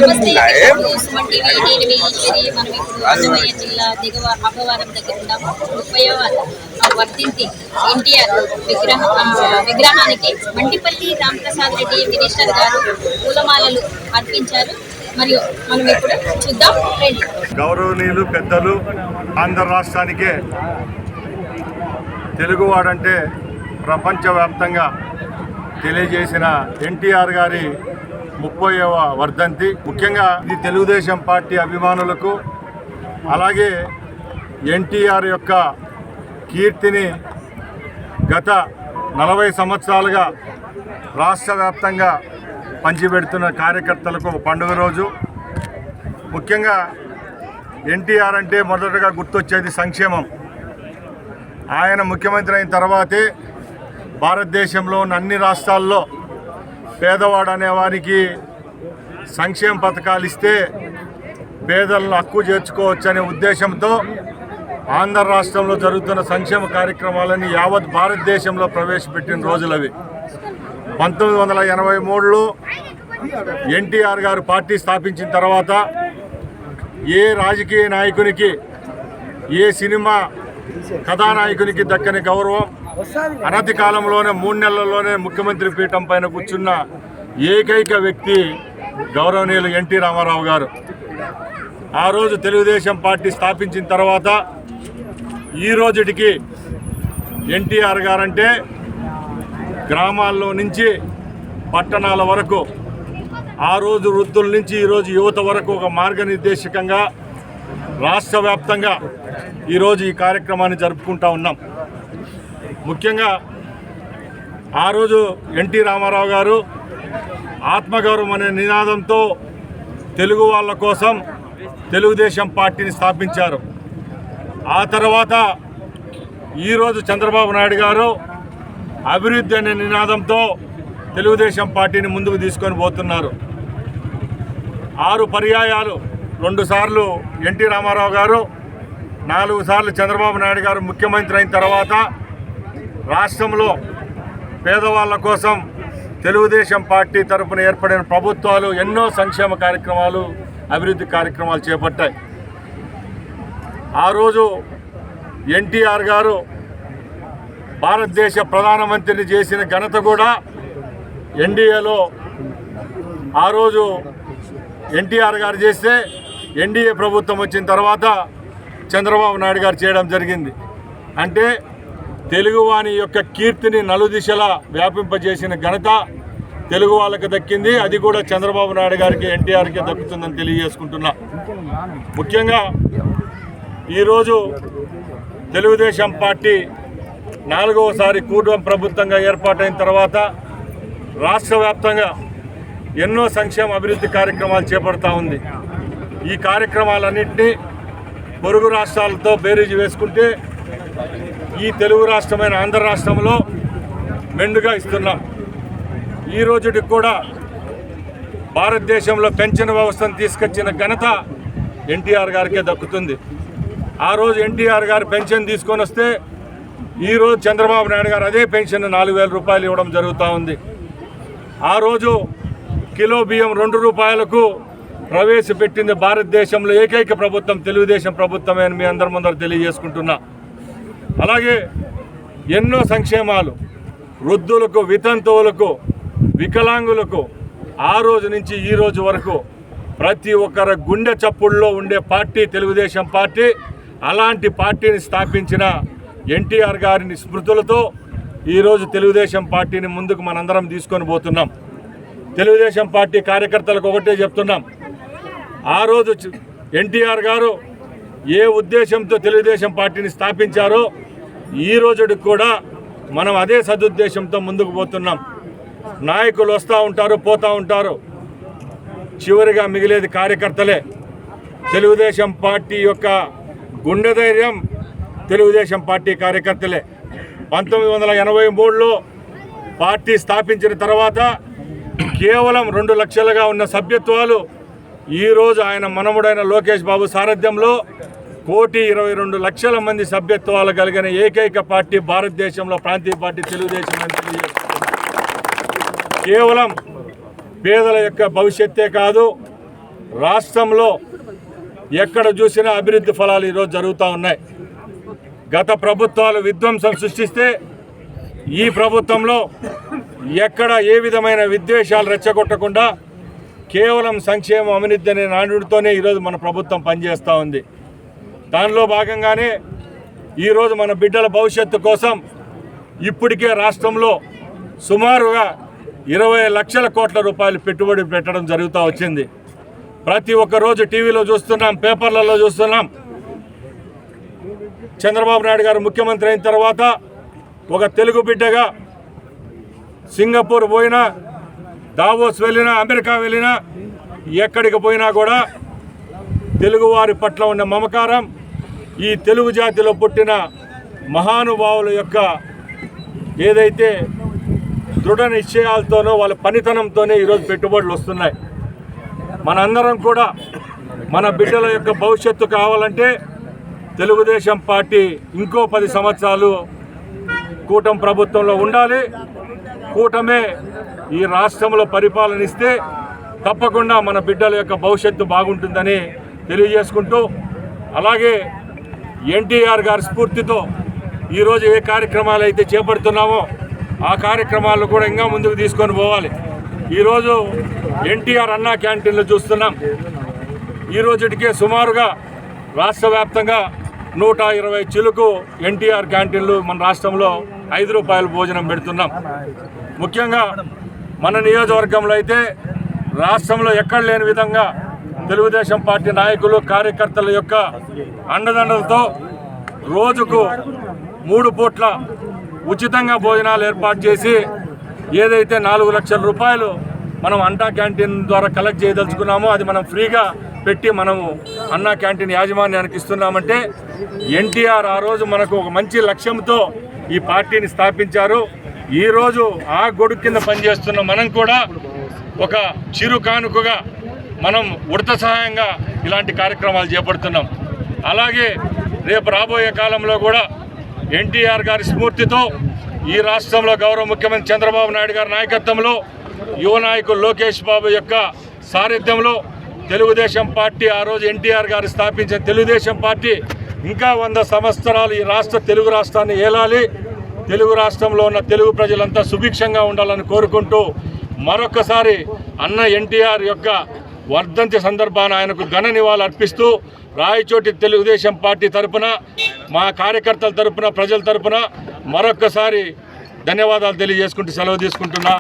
నమస్తే సుమన్ టీవీ, నేను మీ ఈశ్వరి. మనం ఇప్పుడు అన్నమయ్య జిల్లా దిగువ అభవారం దగ్గర ఉన్నాము. 30వ వర్ధంతి ఎన్టీఆర్ విగ్రహానికి మండిపల్లి రామప్రసాద్ రెడ్డి మినిస్టర్ గారు పూలమాలలు అర్పించారు. మరియు మనం ఇప్పుడు చూద్దాం. గౌరవనీయులు పెద్దలు, ఆంధ్ర రాష్ట్రానికే తెలుగువాడంటే ప్రపంచవ్యాప్తంగా తెలియజేసిన ఎన్టీఆర్ గారి 30వ వర్ధంతి. ముఖ్యంగా ఇది తెలుగుదేశం పార్టీ అభిమానులకు, అలాగే ఎన్టీఆర్ యొక్క కీర్తిని గత 40 సంవత్సరాలుగా రాష్ట్ర వ్యాప్తంగా పంచిపెడుతున్న కార్యకర్తలకు ఒక పండుగ రోజు. ముఖ్యంగా ఎన్టీఆర్ అంటే మొదటగా గుర్తొచ్చేది సంక్షేమం. ఆయన ముఖ్యమంత్రి అయిన తర్వాతే భారతదేశంలో ఉన్న అన్ని రాష్ట్రాల్లో పేదవాడు అనేవారికి సంక్షేమ పథకాలు ఇస్తే పేదలను హక్కు చేర్చుకోవచ్చనే ఉద్దేశంతో ఆంధ్ర రాష్ట్రంలో జరుగుతున్న సంక్షేమ కార్యక్రమాలని యావత్ భారతదేశంలో ప్రవేశపెట్టిన రోజులవి. 1983లో ఎన్టీఆర్ గారు పార్టీ స్థాపించిన తర్వాత ఏ రాజకీయ నాయకునికి, ఏ సినిమా కథానాయకునికి దక్కని గౌరవం అనతి కాలంలోనే 3 నెలల్లోనే ముఖ్యమంత్రి పీఠం పైన కూర్చున్న ఏకైక వ్యక్తి గౌరవనీయులు ఎన్టీ రామారావు గారు. ఆ రోజు తెలుగుదేశం పార్టీ స్థాపించిన తర్వాత ఈ రోజుటికి ఎన్టీఆర్ గారంటే గ్రామాల్లో నుంచి పట్టణాల వరకు, ఆ రోజు వృద్ధుల నుంచి ఈరోజు యువత వరకు ఒక మార్గనిర్దేశకంగా రాష్ట్ర వ్యాప్తంగా ఈరోజు ఈ కార్యక్రమాన్ని జరుపుకుంటూ ఉన్నాం. ముఖ్యంగా ఆ రోజు ఎన్టీ రామారావు గారు ఆత్మగౌరవం అనే నినాదంతో తెలుగు వాళ్ళ కోసం తెలుగుదేశం పార్టీని స్థాపించారు. ఆ తర్వాత ఈరోజు చంద్రబాబు నాయుడు గారు అభివృద్ధి అనే నినాదంతో తెలుగుదేశం పార్టీని ముందుకు తీసుకొని పోతున్నారు. 6 పర్యాయాలు, 2 సార్లు ఎన్టీ రామారావు గారు, 4 సార్లు చంద్రబాబు నాయుడు గారు ముఖ్యమంత్రి అయిన తర్వాత రాష్ట్రంలో పేదవాళ్ళ కోసం తెలుగుదేశం పార్టీ తరఫున ఏర్పడిన ప్రభుత్వాలు ఎన్నో సంక్షేమ కార్యక్రమాలు, అభివృద్ధి కార్యక్రమాలు చేపట్టాయి. ఆ రోజు ఎన్టీఆర్ గారు భారతదేశ ప్రధానమంత్రిని చేసిన ఘనత కూడా ఎన్డీఏలో ఆ రోజు ఎన్టీఆర్ గారు చేస్తే ఎన్డీఏ ప్రభుత్వం వచ్చిన తర్వాత చంద్రబాబు నాయుడు గారు చేయడం జరిగింది. అంటే తెలుగువాని యొక్క కీర్తిని నలుదిశలా వ్యాపింపజేసిన ఘనత తెలుగు వాళ్ళకి దక్కింది. అది కూడా చంద్రబాబు నాయుడు గారికి, ఎన్టీఆర్కి దక్కుతుందని తెలియజేసుకుంటున్నా. ముఖ్యంగా ఈరోజు తెలుగుదేశం పార్టీ 4వసారి కూటమి ప్రభుత్వంగా ఏర్పాటైన తర్వాత రాష్ట్ర వ్యాప్తంగా ఎన్నో సంక్షేమ అభివృద్ధి కార్యక్రమాలు చేపడతా ఉంది. ఈ కార్యక్రమాలన్నింటినీ పొరుగు రాష్ట్రాలతో బేరీజు వేసుకుంటే ఈ తెలుగు రాష్ట్రమైన ఆంధ్ర రాష్ట్రంలో మెండుగా ఇస్తున్నాం. ఈ రోజుకి కూడా భారతదేశంలో పెన్షన్ వ్యవస్థను తీసుకొచ్చిన ఘనత ఎన్టీఆర్ గారికే దక్కుతుంది. ఆ రోజు ఎన్టీఆర్ గారు పెన్షన్ తీసుకొని వస్తే ఈరోజు చంద్రబాబు నాయుడు గారు అదే పెన్షన్ 4,000 రూపాయలు ఇవ్వడం జరుగుతూ ఉంది. ఆ రోజు కిలో బియ్యం 2 రూపాయలకు ప్రవేశపెట్టింది భారతదేశంలో ఏకైక ప్రభుత్వం తెలుగుదేశం ప్రభుత్వమే అని మీ అందరి ముందర తెలియజేసుకుంటున్నా. అలాగే ఎన్నో సంక్షేమాలు వృద్ధులకు, వితంతువులకు, వికలాంగులకు ఆ రోజు నుంచి ఈ రోజు వరకు ప్రతి ఒక్కరి గుండె చప్పుల్లో ఉండే పార్టీ తెలుగుదేశం పార్టీ. అలాంటి పార్టీని స్థాపించిన ఎన్టీఆర్ గారిని స్మృతులతో ఈరోజు తెలుగుదేశం పార్టీని ముందుకు మనందరం తీసుకొని పోతున్నాం. తెలుగుదేశం పార్టీ కార్యకర్తలకు ఒకటే చెప్తున్నాం, ఆ రోజు ఎన్టీఆర్ గారు ఏ ఉద్దేశంతో తెలుగుదేశం పార్టీని స్థాపించారో ఈ రోజుకి కూడా మనం అదే సదుద్దేశంతో ముందుకు పోతున్నాం. నాయకులు వస్తూ ఉంటారు, పోతూ ఉంటారు, చివరిగా మిగిలేది కార్యకర్తలే. తెలుగుదేశం పార్టీ యొక్క గుండె ధైర్యం తెలుగుదేశం పార్టీ కార్యకర్తలే. 1983లో పార్టీ స్థాపించిన తర్వాత కేవలం 2 లక్షలుగా ఉన్న సభ్యత్వాలు ఈరోజు ఆయన మనముడైన లోకేష్ బాబు సారథ్యంలో 1,22,00,000 మంది సభ్యత్వాలు కలిగిన ఏకైక పార్టీ భారతదేశంలో ప్రాంతీయ పార్టీ తెలుగుదేశం అని తెలియజేస్తుంది. కేవలం పేదల యొక్క భవిష్యత్తే కాదు, రాష్ట్రంలో ఎక్కడ చూసినా అభివృద్ధి ఫలాలు ఈరోజు జరుగుతూ ఉన్నాయి. గత ప్రభుత్వాలు విధ్వంసం సృష్టిస్తే ఈ ప్రభుత్వంలో ఎక్కడ ఏ విధమైన విద్వేషాలు రెచ్చగొట్టకుండా కేవలం సంక్షేమం అవినీతి అనే నానుడితోనే ఈరోజు మన ప్రభుత్వం పనిచేస్తూ ఉంది. దానిలో భాగంగానే ఈరోజు మన బిడ్డల భవిష్యత్తు కోసం ఇప్పటికే రాష్ట్రంలో సుమారుగా 20 లక్షల కోట్ల రూపాయలు పెట్టుబడి పెట్టడం జరుగుతూ వచ్చింది. ప్రతి ఒక్క రోజు టీవీలో చూస్తున్నాం, పేపర్లలో చూస్తున్నాం. చంద్రబాబు నాయుడు గారు ముఖ్యమంత్రి అయిన తర్వాత ఒక తెలుగు బిడ్డగా సింగపూర్ పోయినా, దావోస్ వెళ్ళినా, అమెరికా వెళ్ళినా, ఎక్కడికి పోయినా కూడా తెలుగువారి పట్ల ఉన్న మమకారం, ఈ తెలుగు జాతిలో పుట్టిన మహానుభావుల యొక్క ఏదైతే దృఢ నిశ్చయాలతోనో వాళ్ళ పనితనంతోనే ఈరోజు పెట్టుబడులు వస్తున్నాయి. మనందరం కూడా మన బిడ్డల యొక్క భవిష్యత్తు కావాలంటే తెలుగుదేశం పార్టీ ఇంకో 10 సంవత్సరాలు కూటమి ప్రభుత్వంలో ఉండాలి. కూటమే ఈ రాష్ట్రంలో పరిపాలన ఇస్తే తప్పకుండా మన బిడ్డల యొక్క భవిష్యత్తు బాగుంటుందని తెలియజేసుకుంటూ, అలాగే ఎన్టీఆర్ గారి స్ఫూర్తితో ఈరోజు ఏ కార్యక్రమాలు అయితే చేపడుతున్నామో ఆ కార్యక్రమాలు కూడా ఇంకా ముందుకు తీసుకొని పోవాలి. ఈరోజు ఎన్టీఆర్ అన్నా క్యాంటీన్లు చూస్తున్నాం. ఈ రోజుటికే సుమారుగా రాష్ట్ర వ్యాప్తంగా 120 చిలుకు ఎన్టీఆర్ క్యాంటీన్లు మన రాష్ట్రంలో 5 రూపాయల భోజనం పెడుతున్నాం. ముఖ్యంగా మన నియోజకవర్గంలో అయితే రాష్ట్రంలో ఎక్కడ లేని విధంగా తెలుగుదేశం పార్టీ నాయకులు, కార్యకర్తల యొక్క అండదండలతో రోజుకు 3 పూట్ల ఉచితంగా భోజనాలు ఏర్పాటు చేసి ఏదైతే 4 లక్షల రూపాయలు మనం అన్నా క్యాంటీన్ ద్వారా కలెక్ట్ చేయదలుచుకున్నామో అది మనం ఫ్రీగా పెట్టి మనము అన్నా క్యాంటీన్ యాజమాన్యానికి ఇస్తున్నామంటే ఎన్టీఆర్ ఆ రోజు మనకు ఒక మంచి లక్ష్యంతో ఈ పార్టీని స్థాపించారు. ఈరోజు ఆ గొడుగు కింద పనిచేస్తున్న మనం కూడా ఒక చిరు కానుకగా మనం ఉడత సహాయంగా ఇలాంటి కార్యక్రమాలు చేపడుతున్నాం. అలాగే రేపు రాబోయే కాలంలో కూడా ఎన్టీఆర్ గారి స్ఫూర్తితో ఈ రాష్ట్రంలో గౌరవ ముఖ్యమంత్రి చంద్రబాబు నాయుడు గారి నాయకత్వంలో యువ నాయకులు లోకేష్ బాబు యొక్క సారథ్యంలో తెలుగుదేశం పార్టీ ఆ రోజు ఎన్టీఆర్ గారు స్థాపించిన తెలుగుదేశం పార్టీ ఇంకా 100 సంవత్సరాలు ఈ తెలుగు రాష్ట్రాన్ని ఏలాలి. తెలుగు రాష్ట్రంలో ఉన్న తెలుగు ప్రజలంతా సుభిక్షంగా ఉండాలని కోరుకుంటూ మరొకసారి అన్న ఎన్టీఆర్ యొక్క వర్ధంతి సందర్భాన ఆయనకు ఘన నివాళులు అర్పిస్తూ రాయచోటి తెలుగుదేశం పార్టీ తరపున, మా కార్యకర్తల తరపున, ప్రజల తరపున మరొకసారి ధన్యవాదాలు తెలియజేసుకుంటూ సెలవు తీసుకుంటున్నా.